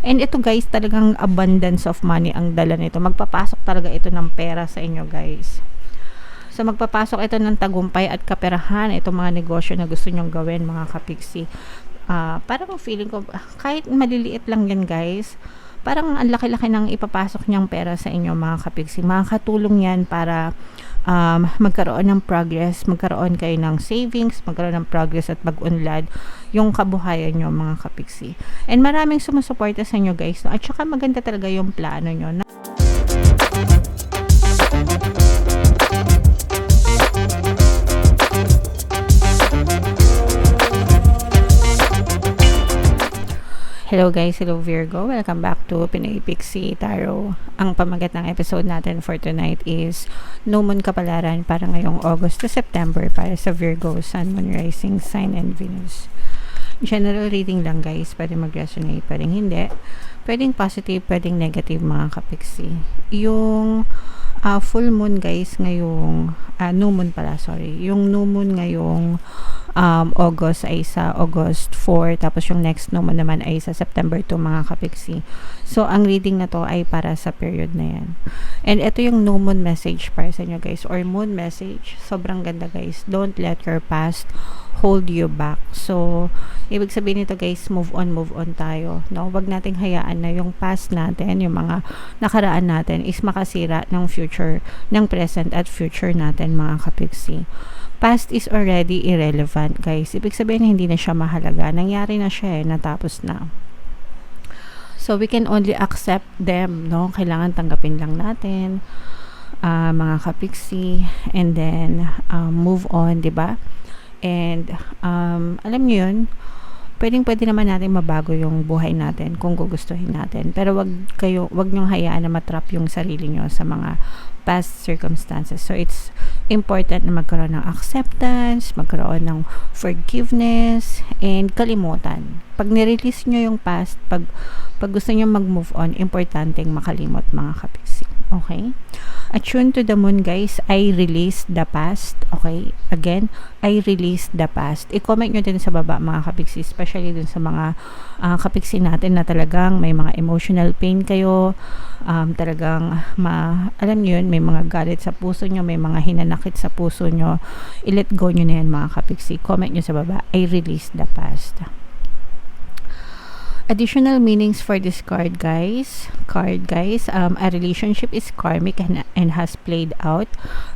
And ito guys, talagang abundance of money ang dala nito. Magpapasok talaga ito ng pera sa inyo guys. So magpapasok ito ng tagumpay at kaperahan. Ito mga negosyo na gusto nyong gawin mga kapiksi. Parang feeling ko, kahit maliliit lang yan guys, parang ang laki-laki ng ipapasok niyang pera sa inyo mga kapiksi. Makakatulong yan para magkaroon ng progress, magkaroon kayo ng savings, magkaroon ng progress at mag-unlad yung kabuhayan nyo mga kapiksi. And maraming sumusuporta sa inyo guys, no? At saka maganda talaga yung plano nyo. Hello guys, hello Virgo. Welcome back to Pinoy Pixie Tarot. Ang pamagat ng episode natin for tonight is New Moon Kapalaran para ngayong August to September para sa Virgo, Sun, Moon, Rising, Sign, and Venus. General reading lang guys, pwedeng mag-resonate, pwedeng hindi. Pwedeng positive, pwedeng negative mga kapiksi. Yung full moon guys ngayong, new moon pala, sorry. Yung new moon ngayong August ay sa August 4, tapos yung next naman ay sa September 2 mga kapiksi. So ang reading na to ay para sa period na yan. And ito yung new moon message para sa inyo guys, or moon message. Sobrang ganda guys. Don't let your past hold you back. So ibig sabihin nito guys, move on tayo, no? Wag nating hayaan na yung past natin, yung mga nakaraan natin is makasira ng future, ng present at future natin mga kapiksi. Past is already irrelevant guys. Ibig sabihin hindi na siya mahalaga. Nangyari na siya natapos na. So we can only accept them, no? Kailangan tanggapin lang natin mga kapiksi, and then move on, 'di ba? And alam niyo 'yun, pwede naman natin mabago yung buhay natin kung gugustuhin natin. Pero wag niyong hayaan na matrap yung sarili niyo sa mga past circumstances. So it's important na magkaroon ng acceptance, magkaroon ng forgiveness, and kalimutan. Pag nirelease niyo yung past, pag gusto niyo mag-move on, importanteng makalimot mga kapiksi. Okay? Attune to the moon guys, I release the past. Okay? Again, I release the past. I-comment nyo din sa baba mga kapiksi, especially dun sa mga kapiksi natin na talagang may mga emotional pain kayo, talagang alam nyo yun, may mga galit sa puso nyo, may mga hinanakit sa puso nyo. I-let go nyo na yan mga kapiksi. Comment nyo sa baba, I release the past. Additional meanings for this card guys. A relationship is karmic and has played out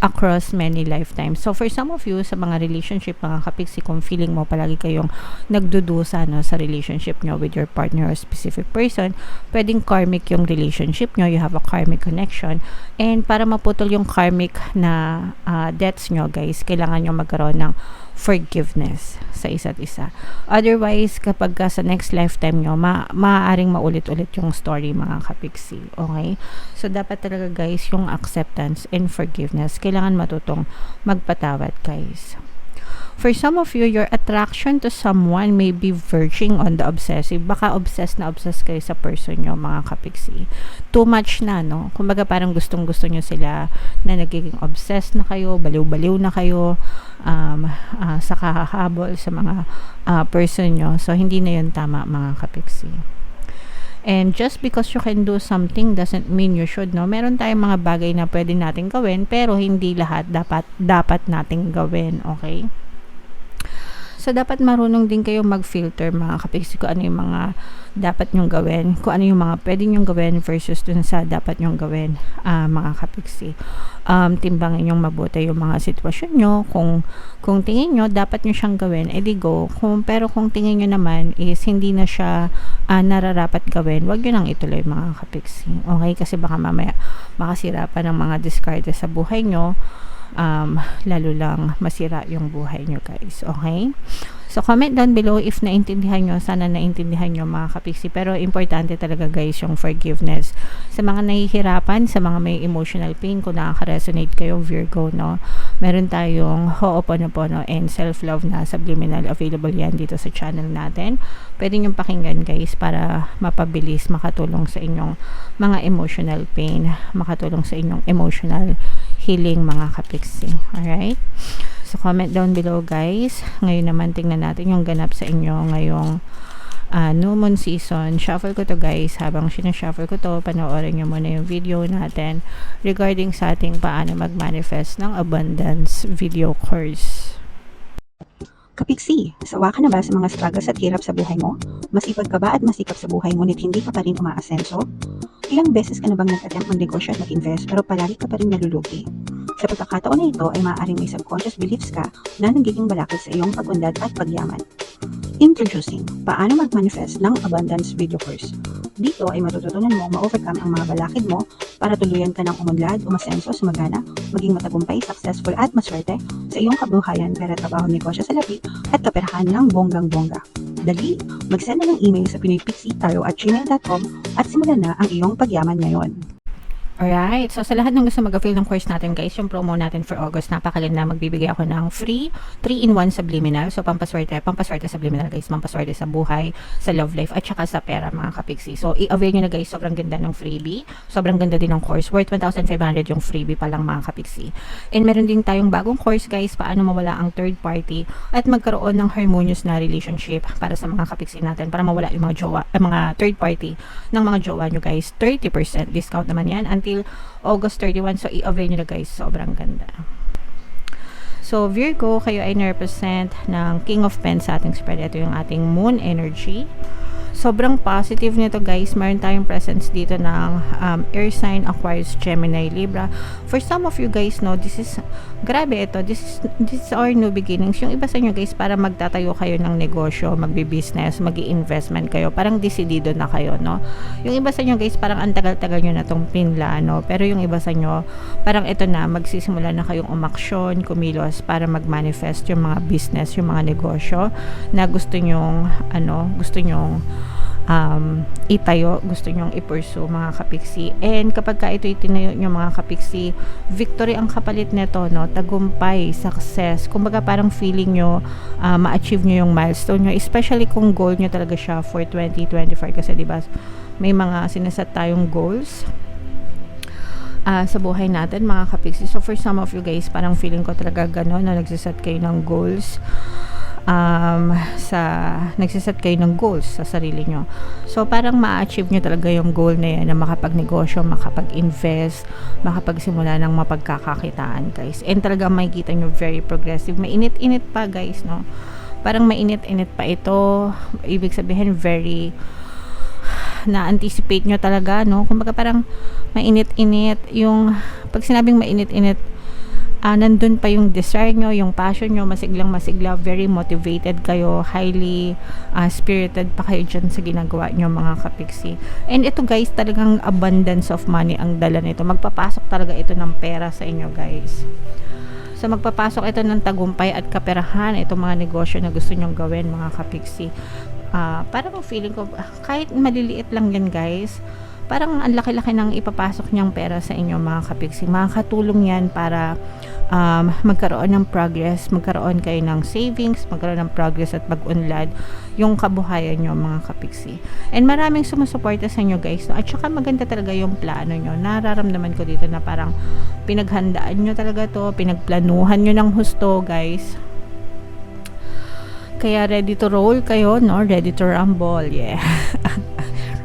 across many lifetimes. So for some of you, sa mga relationship mga kapiksi, kung feeling mo palagi kayong nagdudusa sa relationship nyo with your partner or specific person, pwedeng karmic yung relationship nyo. You have a karmic connection, and para maputol yung karmic na debts nyo guys, kailangan nyo magkaroon ng forgiveness sa isa't isa. Otherwise, kapag sa next lifetime nyo, maaaring maulit-ulit yung story mga kapiksi. Okay? So, dapat talaga guys, yung acceptance and forgiveness, kailangan matutong magpatawad guys. For some of you, your attraction to someone may be verging on the obsessive. Baka obsessed kayo sa person nyo, mga kapiksi. Too much na, no? Kumbaga parang gustong-gusto nyo sila na nagiging obsessed na kayo, baliw-baliw na kayo, sa kahahabol sa mga person nyo. So, hindi na yun tama, mga kapiksi. And just because you can do something doesn't mean you should, no? Meron tayong mga bagay na pwede nating gawin, pero hindi lahat dapat nating gawin, okay? So, dapat marunong din kayong mag-filter mga kapiksi kung ano yung mga dapat nyong gawin, kung ano yung mga pwede nyong gawin versus dun sa dapat nyong gawin mga kapiksi. Timbangin nyong mabuti yung mga sitwasyon nyo. Kung tingin nyo dapat nyo siyang gawin, edi go. Pero kung tingin nyo naman is hindi na siya nararapat gawin, wag nyo nang ituloy mga kapiksi. Okay? Kasi baka mamaya makasira pa ng mga discard sa buhay nyo. Lalo lang masira yung buhay nyo guys. Okay? So, comment down below if naintindihan nyo. Sana naintindihan nyo mga kapiksi. Pero, importante talaga guys yung forgiveness. Sa mga nahihirapan, sa mga may emotional pain, kung nakaka-resonate kayo, Virgo, no? Meron tayong Ho'oponopono and self-love na subliminal. Available yan dito sa channel natin. Pwede nyo pakinggan guys para mapabilis, makatulong sa inyong mga emotional pain, makatulong sa inyong emotional healing mga kapiksi. Alright? So, comment down below guys. Ngayon naman tingnan natin yung ganap sa inyo ngayong new moon season. Shuffle ko to guys. Habang sinashuffle ko to, panoorin nyo muna yung video natin regarding sa ating paano mag-manifest ng abundance video course. Kapiksi, sawa ka na ba sa mga struggles at hirap sa buhay mo? Masipag ka ba at masikap sa buhay ngunit hindi ka pa rin umaasenso? Ilang beses ka na bang nag-attempt mag-negosyo at mag-invest pero palagi ka pa rin nalulugi? Sa pagkakataon na ito ay maaaring may subconscious beliefs ka na nagiging balakid sa iyong pag-unlad at pagyaman. Introducing, paano mag-manifest ng abundance video course. Dito ay matututunan mo ma-overcome ang mga balakid mo para tuluyan ka ng umunlad, umasenso, sumagana, maging matagumpay, successful at maswerte sa iyong kabuhayan, pera, trabaho, negosyo sa lapi at kaperahan ng bonggang-bongga. Dali, mag-send na ng email sa pinoypixie@gmail.com at simulan na ang iyong pagyaman ngayon. Alright, so sa lahat ng gusto mag-avail ng course natin guys, yung promo natin for August, napakaganda. Magbibigay ako ng free 3-in-1 subliminal. So pampaswerte subliminal guys, pampaswerte sa buhay, sa love life, at saka sa pera mga kapiksi. So i-avail nyo na guys, sobrang ganda ng freebie. Sobrang ganda din ng course, worth 1,500 yung freebie pa lang mga kapiksi. And meron din tayong bagong course guys, paano mawala ang third party at magkaroon ng harmonious na relationship para sa mga kapiksi natin, para mawala yung mga jowa, mga third party ng mga jowa nyo guys. 30% discount naman yan until August 31. So, i-avail nyo na guys. Sobrang ganda. So, Virgo, kayo ay na-represent ng King of Pens sa ating spread. Ito yung ating moon energy. Sobrang positive nito guys. Meron tayong presence dito ng air sign, Aquarius, Gemini, Libra. For some of you guys, no, this is, grabe ito. This is our new beginnings. Yung iba sa inyo guys, para magtatayo kayo ng negosyo, magbi-business, mag-i-investment kayo. Parang decidido na kayo, no. Yung iba sa inyo guys, parang ang tagal-tagal nyo na tong pinla, no. Pero yung iba sa inyo, parang ito na, magsisimula na kayong umaksyon, kumilos, para mag-manifest yung mga business, yung mga negosyo na gusto nyong, gusto nyong itayo, gusto nyong i-pursue mga kapiksi. And kapag ka ito itinayo nyo mga kapiksi, victory ang kapalit nito, no? Tagumpay, success. Kumbaga parang feeling nyo ma-achieve nyo yung milestone nyo, especially kung goal nyo talaga siya for 2025 kasi diba may mga sinaset tayong goals sa buhay natin mga kapiksi. So for some of you guys, parang feeling ko talaga gano'n na nagsiset kayo ng goals, nagsiset kayo ng goals sa sarili nyo. So parang ma-achieve nyo talaga yung goal na yan, na makapag-negosyo, makapag-invest, makapagsimula ng mapagkakakitaan guys. And talaga makikita nyo very progressive. Mainit-init pa guys, no? Parang mainit-init pa ito. Ibig sabihin very na-anticipate nyo talaga, no? Kumbaga parang mainit-init. Yung pag sinabing mainit-init, nandun pa yung desire nyo, yung passion nyo, masiglang-masigla, very motivated kayo, highly spirited pa kayo dyan sa ginagawa nyo mga kapiksi. And ito guys, talagang abundance of money ang dala nito. Magpapasok talaga ito ng pera sa inyo guys. So magpapasok ito ng tagumpay at kaperahan, itong mga negosyo na gusto nyong gawin mga kapiksi. Parang feeling ko, kahit maliliit lang yan guys, parang ang laki-laki ng ipapasok niyang pera sa inyo mga kapiksi. Makakatulong yan para magkaroon ng progress, magkaroon kayo ng savings, magkaroon ng progress at pag-unlad yung kabuhayan nyo mga kapiksi. And maraming sumusuporta sa inyo guys, no? At saka maganda talaga yung plano nyo. Nararamdaman ko dito na parang pinaghandaan nyo talaga to, pinagplanuhan nyo ng husto guys. Kaya ready to roll kayo, no? Ready to rumble, yeah.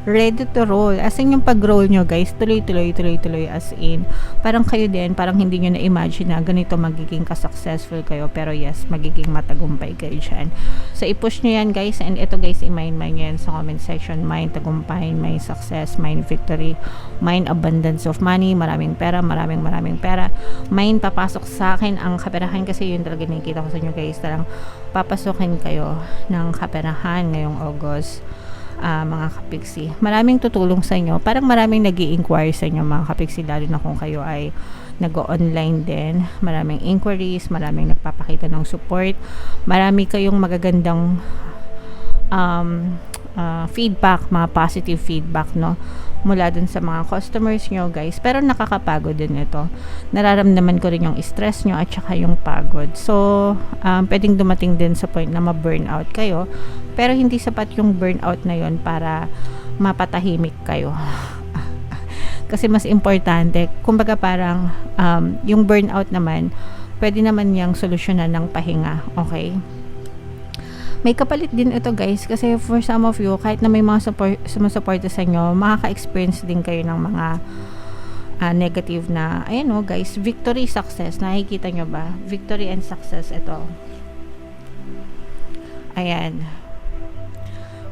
Ready to roll. As in yung pag-roll nyo guys, tuloy-tuloy as in. Parang kayo din, parang hindi nyo na-imagine na ganito magiging ka-successful kayo. Pero yes, magiging matagumpay kayo dyan. So i-push nyo yan guys. And ito guys, i-mind yan sa comment section. Mind tagumpay, mind success, mind victory, mind abundance of money, maraming pera, maraming pera. Mind papasok sa akin ang kaperahan, kasi yun talaga nakikita ko sa inyo guys. Tarang papasokin kayo ng kaperahan ngayong August. Mga kapiksi, maraming tutulong sa inyo. Parang maraming nag-i-inquire sa inyo mga kapiksi, lalo na kung kayo ay nag-online din. Maraming inquiries, maraming nagpapakita ng support, marami kayong magagandang feedback, mga positive feedback, no, mula dun sa mga customers nyo guys. Pero nakakapagod din ito. Nararamdaman ko rin yung stress nyo at saka yung pagod. So pwedeng dumating din sa point na ma-burnout kayo, pero hindi sapat yung burnout na yon para mapatahimik kayo. Kasi mas importante, kumbaga parang yung burnout naman, pwede naman niyang solusyonan ng pahinga, okay? may kapalit din ito guys, kasi for some of you, kahit na may mga sumusuporta sa inyo, makaka-experience din kayo ng mga negative na, ayan o guys, victory, success, nakikita nyo ba? Victory and success, ito. Ayan.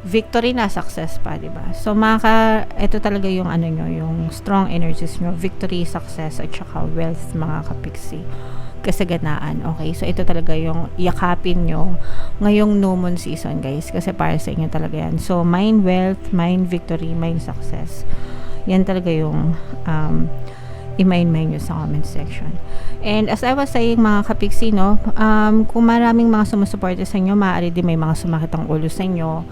Victory na, success pa, diba? So, ito talaga yung ano nyo, yung strong energies nyo, victory, success, at saka wealth, mga kapiksi. Kasaganaan, okay? So, ito talaga yung yakapin nyo ngayong no moon season, guys, kasi para sa inyo talaga yan. So, mind wealth, mind victory, mind success. Yan talaga yung i-mind nyo sa comment section. And as I was saying, mga kapiksi, no, kung maraming mga sumusuporta sa inyo, maaari din may mga sumakit ang ulo sa inyo.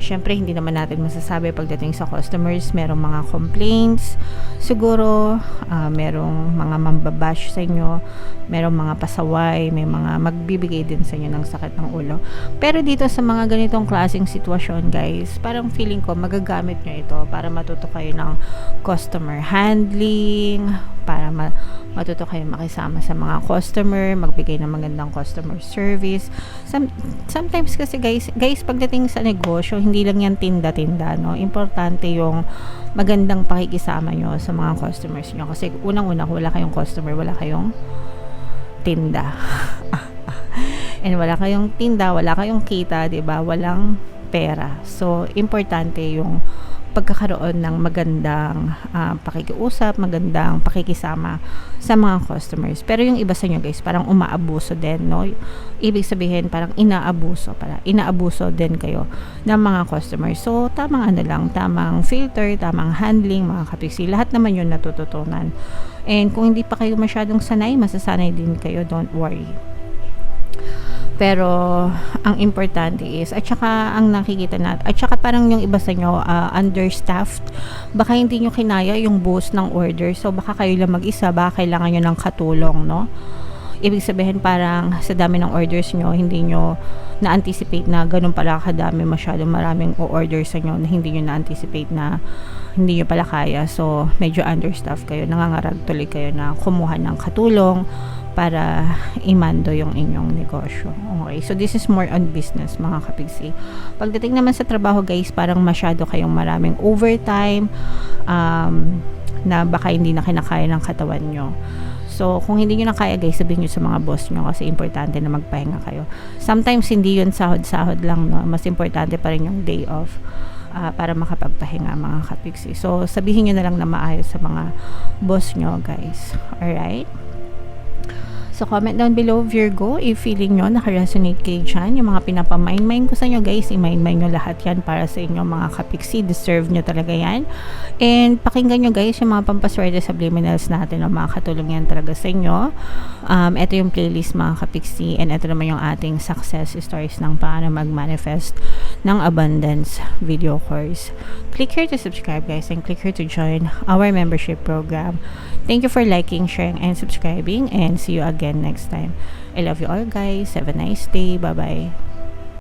Syempre, hindi naman natin masasabi pagdating sa customers, merong mga complaints, siguro, merong mga mambabash sa inyo, merong mga pasaway, may mga magbibigay din sa inyo ng sakit ng ulo. Pero dito sa mga ganitong klaseng sitwasyon, guys, parang feeling ko magagamit nyo ito para matuto kayo ng customer handling, para matuto kayo makisama sa mga customer, magbigay ng magandang customer service. Sometimes kasi guys, pagdating sa negosyo, hindi lang yan tinda-tinda, no? Importante yung magandang pakikisama nyo sa mga customers nyo. Kasi unang-una, wala kayong customer, wala kayong tinda. And wala kayong tinda, wala kayong kita, 'di ba? Walang pera. So, importante yung pagkakaroon ng magandang pakikiusap, magandang pakikisama sa mga customers. Pero yung iba sa inyo guys, parang umaabuso din, no? Ibig sabihin, parang inaabuso din kayo ng mga customers. So, tamang tamang filter, tamang handling, mga kapiksi, lahat naman yun natututunan. And kung hindi pa kayo masyadong sanay, masasanay din kayo, don't worry. Pero ang importante is, at saka ang nakikita natin, at saka parang yung iba sa inyo understaffed, baka hindi nyo kinaya yung boost ng order, so baka kayo lang mag-isa, baka kailangan nyo ng katulong, no? Ibig sabihin parang sa dami ng orders nyo, hindi nyo na-anticipate na ganun pala kadami, masyadong maraming o-order sa nyo na hindi nyo na-anticipate na hindi nyo pala kaya, so medyo understaffed kayo, nangangarag tuloy kayo na kumuha ng katulong para imando yung inyong negosyo. Okay, so this is more on business, mga kapigsi. Pagdating naman sa trabaho guys, parang masyado kayong maraming overtime na baka hindi na kinakaya ng katawan nyo. So, kung hindi nyo na kaya guys, sabihin nyo sa mga boss nyo kasi importante na magpahinga kayo. Sometimes hindi yun sahod-sahod lang, no? Mas importante pa rin yung day off para makapagpahinga, mga kapigsi. So, sabihin nyo na lang na maayos sa mga boss nyo guys. Alright? So, comment down below, Virgo, if feeling nyo nakaresonate kayo dyan, yung mga pinapamind-mind ko sa inyo guys, i-mind-mind nyo lahat yan para sa inyo, mga kapiksi, deserve nyo talaga yan. And pakinggan nyo guys yung mga pampaswerte subliminals natin, mga katulong yan talaga sa inyo. Ito yung playlist, mga kapiksi, and ito naman yung ating success stories ng paano mag-manifest ng abundance video course. Click here to subscribe guys, and click here to join our membership program. Thank you for liking, sharing, and subscribing, and see you again next time. I love you all guys. Have a nice day. Bye bye.